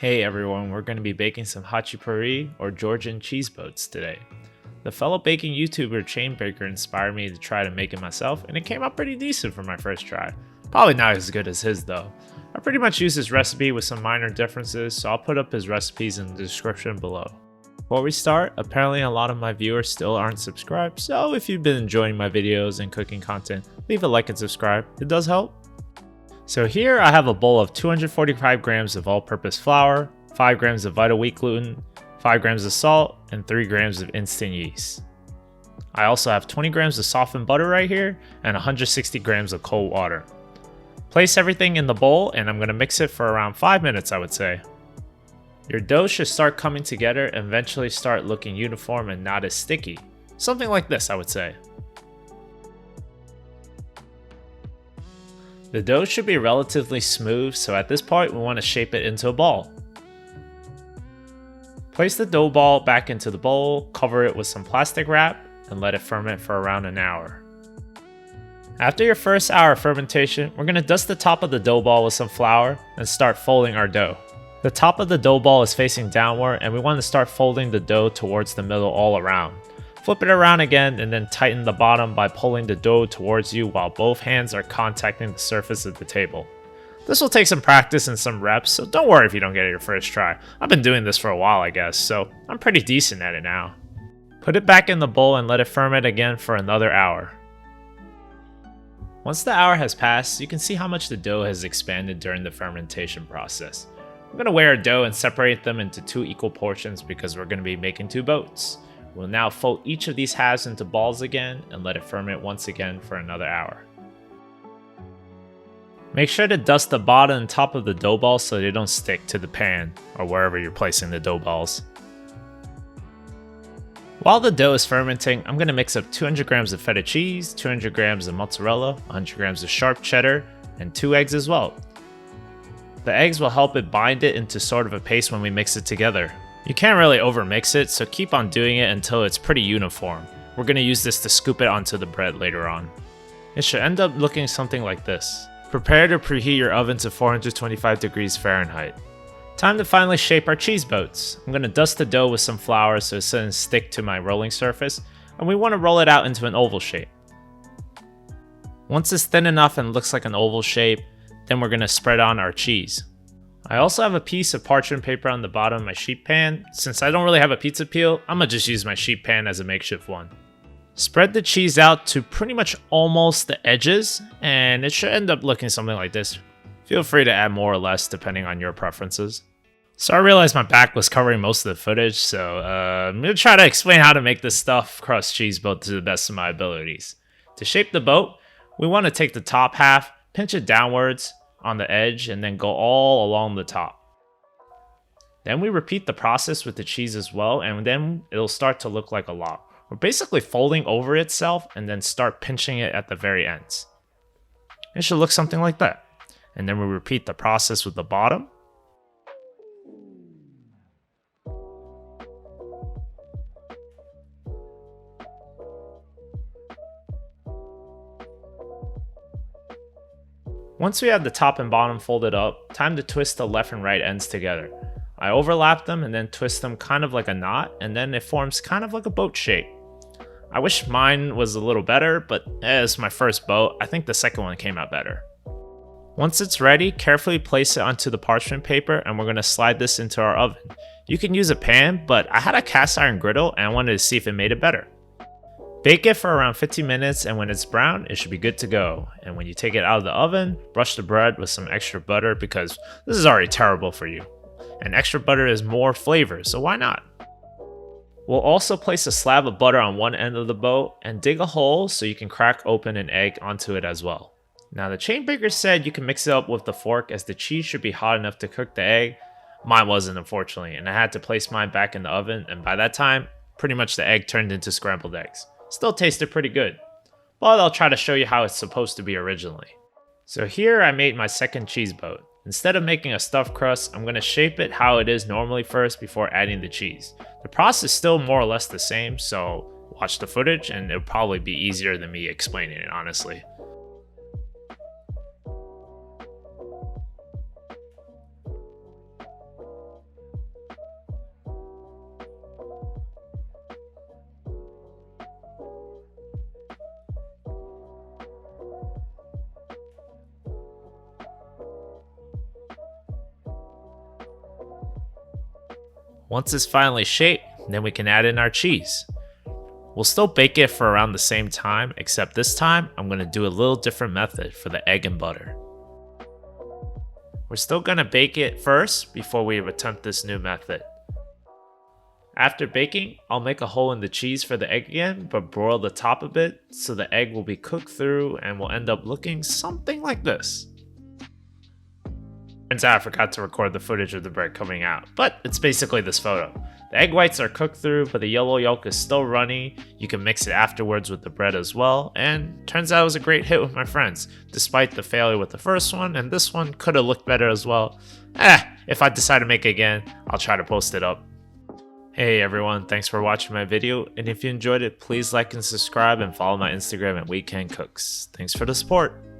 Hey everyone, we're going to be baking some Khachapuri or Georgian cheese boats today. The fellow baking YouTuber Chainbaker inspired me to try to make it myself, and it came out pretty decent for my first try. Probably not as good as his though. I pretty much used his recipe with some minor differences, so I'll put up his recipes in the description below. Before we start, apparently a lot of my viewers still aren't subscribed, so if you've been enjoying my videos and cooking content, leave a like and subscribe, it does help. So here I have a bowl of 245 grams of all-purpose flour, 5 grams of vital wheat gluten, 5 grams of salt, and 3 grams of instant yeast. I also have 20 grams of softened butter right here, and 160 grams of cold water. Place everything in the bowl, and I'm going to mix it for around 5 minutes, I would say. Your dough should start coming together and eventually start looking uniform and not as sticky. Something like this, I would say. The dough should be relatively smooth, so at this point we want to shape it into a ball. Place the dough ball back into the bowl, cover it with some plastic wrap, and let it ferment for around an hour. After your first hour of fermentation, we're going to dust the top of the dough ball with some flour and start folding our dough. The top of the dough ball is facing downward, and we want to start folding the dough towards the middle all around. Flip it around again and then tighten the bottom by pulling the dough towards you while both hands are contacting the surface of the table. This will take some practice and some reps, so don't worry if you don't get it your first try. I've been doing this for a while, I guess, so I'm pretty decent at it now. Put it back in the bowl and let it ferment again for another hour. Once the hour has passed, you can see how much the dough has expanded during the fermentation process. I'm going to weigh our dough and separate them into 2 equal portions because we're going to be making 2 boats. We'll now fold each of these halves into balls again and let it ferment once again for another hour. Make sure to dust the bottom and top of the dough balls so they don't stick to the pan or wherever you're placing the dough balls. While the dough is fermenting, I'm going to mix up 200 grams of feta cheese, 200 grams of mozzarella, 100 grams of sharp cheddar, and 2 eggs as well. The eggs will help it bind it into sort of a paste when we mix it together. You can't really overmix it, so keep on doing it until it's pretty uniform. We're going to use this to scoop it onto the bread later on. It should end up looking something like this. Prepare to preheat your oven to 425 degrees Fahrenheit. Time to finally shape our cheese boats. I'm going to dust the dough with some flour so it doesn't stick to my rolling surface, and we want to roll it out into an oval shape. Once it's thin enough and looks like an oval shape, then we're going to spread on our cheese. I also have a piece of parchment paper on the bottom of my sheet pan. Since I don't really have a pizza peel, I'm gonna just use my sheet pan as a makeshift one. Spread the cheese out to pretty much almost the edges, and it should end up looking something like this. Feel free to add more or less depending on your preferences. So I realized my back was covering most of the footage, so I'm gonna try to explain how to make this stuffed crust cheese boat to the best of my abilities. To shape the boat, we want to take the top half, pinch it downwards on the edge, and then go all along the top. Then we repeat the process with the cheese as well, and then it'll start to look like a log. We're basically folding over itself and then start pinching it at the very ends. It should look something like that. And then we repeat the process with the bottom. Once we have the top and bottom folded up, time to twist the left and right ends together. I overlap them and then twist them kind of like a knot, and then it forms kind of like a boat shape. I wish mine was a little better, but as my first boat, I think the second one came out better. Once it's ready, carefully place it onto the parchment paper, and we're going to slide this into our oven. You can use a pan, but I had a cast iron griddle and I wanted to see if it made it better. Bake it for around 15 minutes, and when it's brown, it should be good to go. And when you take it out of the oven, brush the bread with some extra butter because this is already terrible for you. And extra butter is more flavor, so why not? We'll also place a slab of butter on one end of the boat and dig a hole so you can crack open an egg onto it as well. Now the Chainbaker said you can mix it up with the fork as the cheese should be hot enough to cook the egg. Mine wasn't, unfortunately, and I had to place mine back in the oven, and by that time, pretty much the egg turned into scrambled eggs. Still tasted pretty good, but I'll try to show you how it's supposed to be originally. So here I made my second cheese boat. Instead of making a stuffed crust, I'm going to shape it how it is normally first before adding the cheese. The process is still more or less the same, so watch the footage and it'll probably be easier than me explaining it, honestly. Once it's finally shaped, then we can add in our cheese. We'll still bake it for around the same time, except this time I'm going to do a little different method for the egg and butter. We're still going to bake it first before we attempt this new method. After baking, I'll make a hole in the cheese for the egg again, but broil the top a bit so the egg will be cooked through and will end up looking something like this. Turns out I forgot to record the footage of the bread coming out, but it's basically this photo. The egg whites are cooked through, but the yellow yolk is still runny. You can mix it afterwards with the bread as well, and turns out it was a great hit with my friends, despite the failure with the first one, and this one could have looked better as well. If I decide to make it again, I'll try to post it up. Hey everyone, thanks for watching my video, and if you enjoyed it, please like and subscribe and follow my Instagram at Weekend Cooks. Thanks for the support!